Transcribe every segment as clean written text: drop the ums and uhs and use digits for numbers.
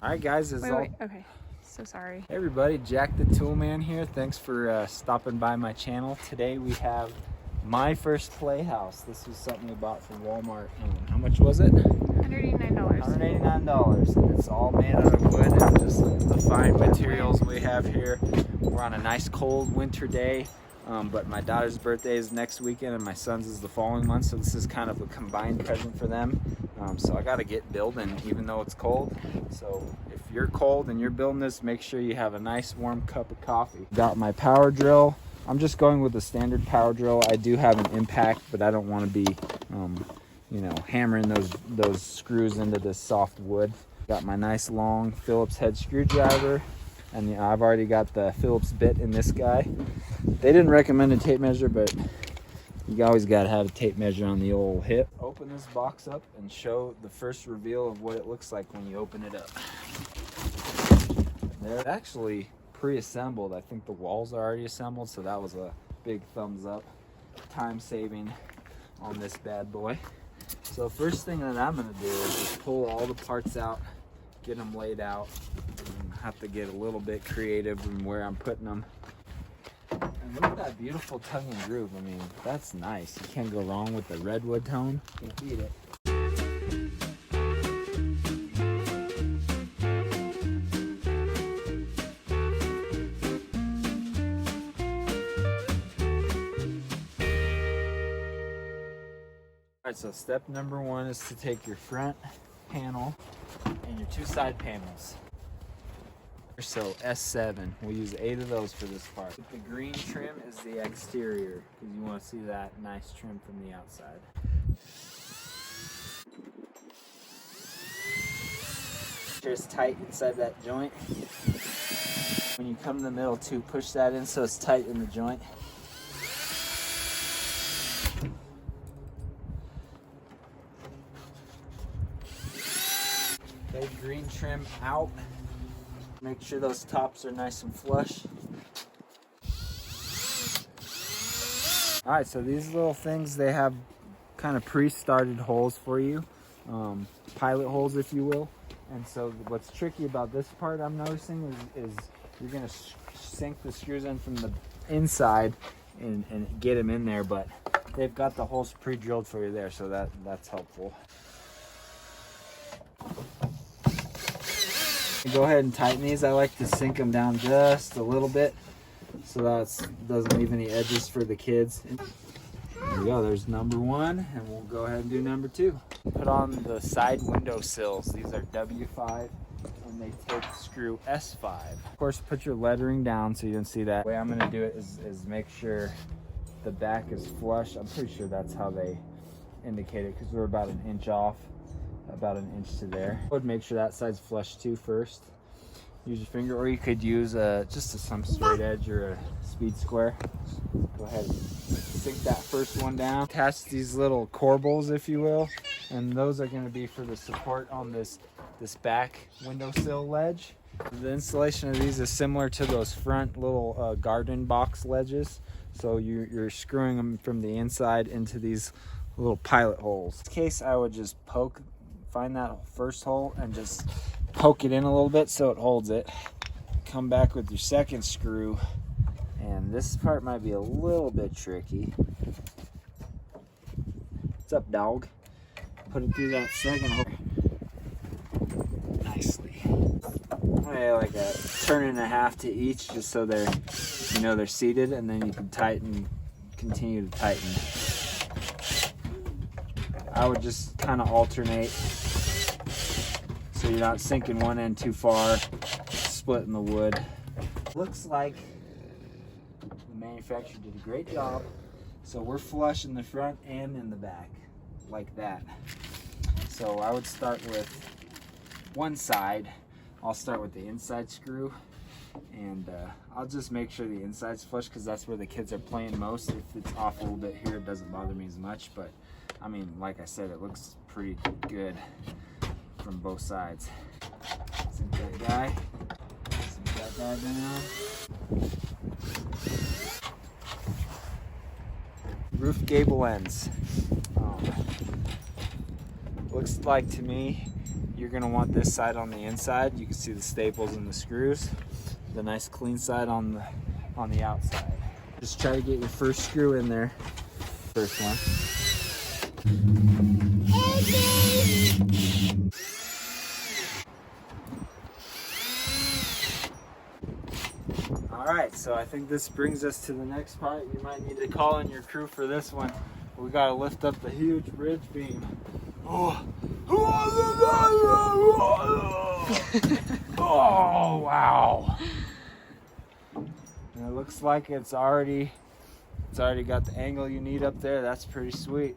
Alright guys, Wait, okay. So sorry. Hey everybody, Jack the Toolman here. Thanks for stopping by my channel. Today we have my first Playhouse. This was something we bought from Walmart. How much was it? $189. $189. And it's all made out of wood and just the fine materials we have here. We're on a nice cold winter day. But my daughter's birthday is next weekend and my son's is the following month, so this is kind of a combined present for them. So I got to get building even though it's cold. So if you're cold and you're building this, make sure you have a nice warm cup of coffee. Got my power drill. I'm just going with the standard power drill. I do have an impact, but I don't want to be you know, hammering those screws into this soft wood. Got my nice long Phillips head screwdriver. And you know, I've already got the Phillips bit in this guy. They didn't recommend a tape measure, but you always got to have a tape measure on the old hip. Open this box up and show the first reveal of what it looks like when you open it up. They're actually pre-assembled. I think the walls are already assembled, so that was a big thumbs up. Time saving on this bad boy. So first thing that I'm going to do is just pull all the parts out, get them laid out. Have to get a little bit creative in where I'm putting them. And look at that beautiful tongue and groove. I mean, that's nice. You can't go wrong with the redwood tone. Can't beat it. Alright, so step number one is to take your front panel and your two side panels. So S7, we'll use 8 of those for this part. The green trim is the exterior because you want to see that nice trim from the outside. Make sure it's tight inside that joint. When you come to the middle too, push that in so it's tight in the joint. Okay, green trim out. Make sure those tops are nice and flush. Alright, so these little things, they have kind of pre-started holes for you. Pilot holes, if you will. And so what's tricky about this part I'm noticing is you're going to sink the screws in from the inside and get them in there, but they've got the holes pre-drilled for you there, so that's helpful. Go ahead and tighten these. I like to sink them down just a little bit so that doesn't leave any edges for the kids. There we go, there's number one, and we'll go ahead and do number two. Put on the side window sills. These are W5 and they take screw S5. Of course, put your lettering down so you don't see that. The way I'm going to do it is make sure the back is flush. I'm pretty sure that's how they indicate it because we're about an inch off. About an inch to there. I would make sure that side's flush too first. Use your finger, or you could use just some straight edge or a speed square. Go ahead and sink that first one down. Attach these little corbels, if you will, and those are going to be for the support on this back windowsill ledge. The installation of these is similar to those front little garden box ledges. So you're screwing them from the inside into these little pilot holes. In this case, I would just find that first hole and just poke it in a little bit so it holds it. Come back with your second screw, and this part might be a little bit tricky. What's up, dog? Put it through that second hole nicely. I like a turn and a half to each, just so they're seated, and then you can continue to tighten. I would just kind of alternate so you're not sinking one end too far, splitting the wood. Looks like the manufacturer did a great job. So we're flush in the front and in the back, like that. So I would start with one side. I'll start with the inside screw, and I'll just make sure the inside's flush because that's where the kids are playing most. If it's off a little bit here, it doesn't bother me as much, but I mean, like I said, it looks pretty good from both sides. Sink that guy. Sink that guy down. Roof gable ends. Looks like to me you're gonna want this side on the inside. You can see the staples and the screws. The nice clean side on the outside. Just try to get your first screw in there. First one. All right, so I think this brings us to the next part. You might need to call in your crew for this one. We gotta lift up the huge bridge beam. Oh, oh wow. And it looks like it's already got the angle you need up there. That's pretty sweet.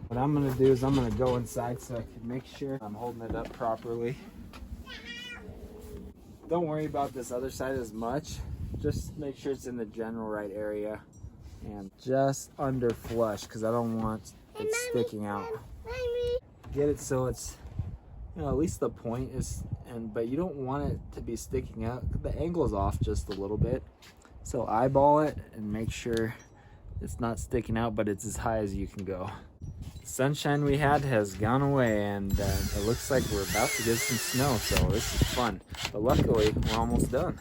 What I'm gonna do is I'm gonna go inside so I can make sure I'm holding it up properly. Don't worry about this other side as much. Just make sure it's in the general right area and just under flush, because I don't want it sticking out. Get it so it's, you know, at least the point is, but you don't want it to be sticking out. The angle is off just a little bit. So eyeball it and make sure it's not sticking out, but it's as high as you can go. The sunshine we had has gone away, and it looks like we're about to get some snow, so this is fun. But luckily, we're almost done.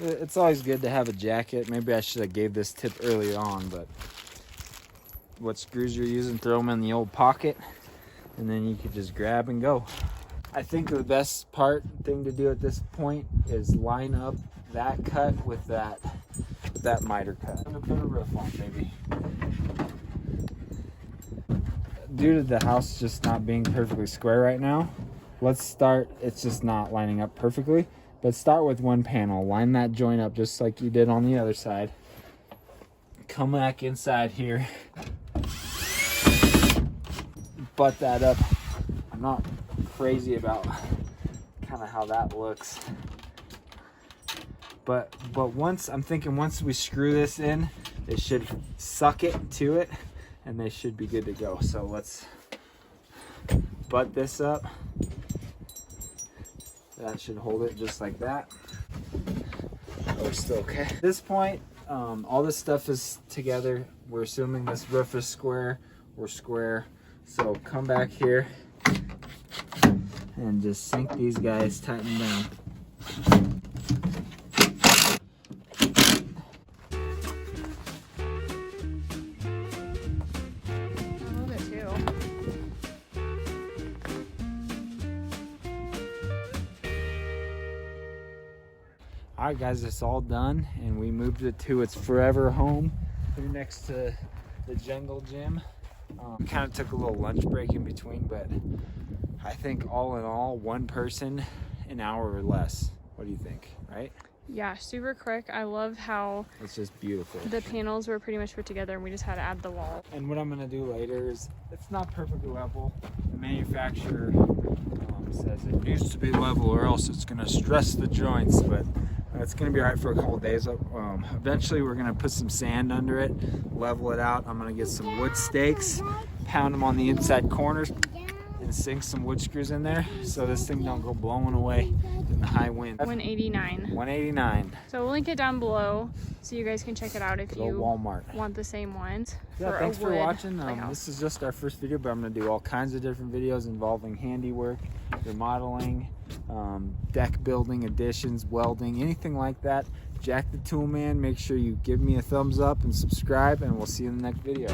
It's always good to have a jacket. Maybe I should have gave this tip earlier on, but what screws you're using, throw them in the old pocket, and then you could just grab and go. I think the best thing to do at this point is line up that cut with that miter cut. I'm gonna put a roof on, baby. Due to the house just not being perfectly square right now, let's start, it's just not lining up perfectly, but start with one panel. Line that joint up just like you did on the other side. Come back inside here. Butt that up. I'm not crazy about kind of how that looks. But once we screw this in, it should suck it to it, and they should be good to go. So let's butt this up. That should hold it just like that. We're still okay. At this point, all this stuff is together. We're assuming this roof is square. We're square. So come back here and just sink these guys, tighten down. Alright guys, it's all done, and we moved it to its forever home here next to the jungle gym. Kind of took a little lunch break in between, but I think all in all, one person, an hour or less. What do you think, right? Yeah, super quick. I love how it's just beautiful. The panels were pretty much put together and we just had to add the wall. And what I'm going to do later is, it's not perfectly level. The manufacturer says it needs to be level or else it's going to stress the joints, but it's going to be all right for a couple of days. Eventually we're going to put some sand under it, level it out. I'm going to get some wood stakes, pound them on the inside corners, and sink some wood screws in there so this thing don't go blowing away in the high wind. 189. 189. So we'll link it down below so you guys can check it out if you Walmart want the same ones. Yeah, thanks for watching. This is just our first video, but I'm going to do all kinds of different videos involving handiwork, remodeling, deck building, additions, welding, anything like that. Jack the Tool Man, make sure you give me a thumbs up and subscribe, and we'll see you in the next video.